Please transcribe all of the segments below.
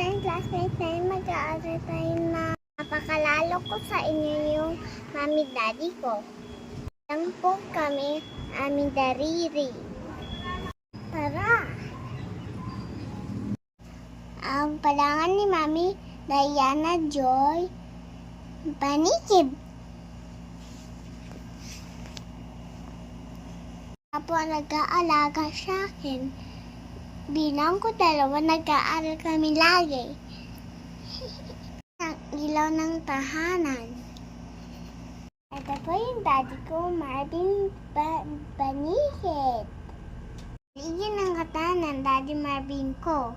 tayong classmates ngayon, mag-aaral tayo na napakalalo ko sa inyo yung mami daddy ko. Alam po kami, aming dariri. Tara! Ang palangan ni Mami Diana Joy Panikib. Apo nag-aalaga sa akin. Bilang ko 2, nag-aaral kami lagi. Ang ilaw ng tahanan. Ito po yung daddy ko, Marvin Panikib. Iyan ang katanan, Daddy Marvin ko.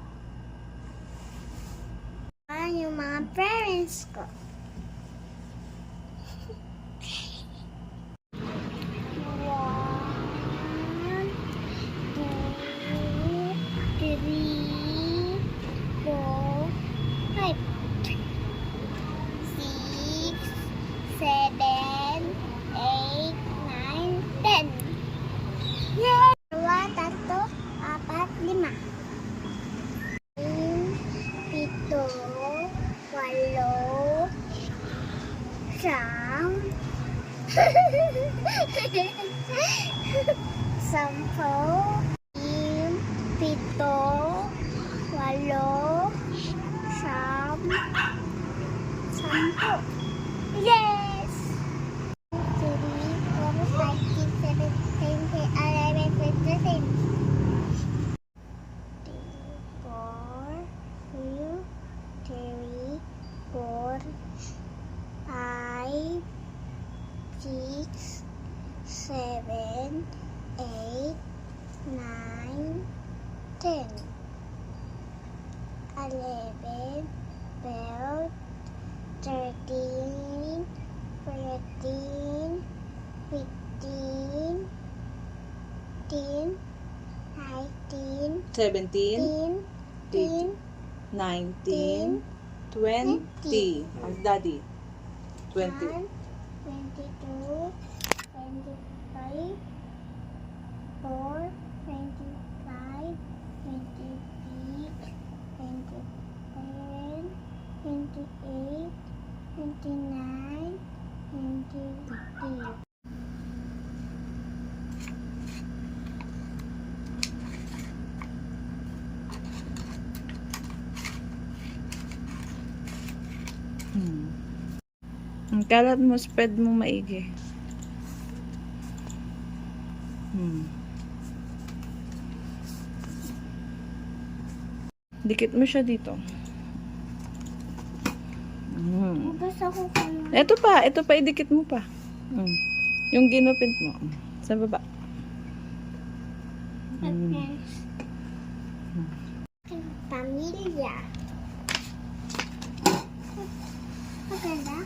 Yung mga parents ko. One, two, three, four, 5, 6, 7, 8, 9, 10. Yay! 2, 3, 4, 5. 7, 8, 9, 10. Yes! 3, 4, 5, 6, 7, 8, 9, 10, 4, 3, 4, 5, 6, 7, 8, 9, 10, 11, 12, 13, 14, 15, 16, 19, 17, 18, 19, 20. Ang daddy. 20. 22, 25, 4, 25, 26, 27, 28, 29, 30. Ang kalat mo, spread mo maigi. Dikit mo siya dito. Gusto ko kung Ito pa, idikit mo pa. Yung ginupit mo. Sa baba. pamilya. Maganda.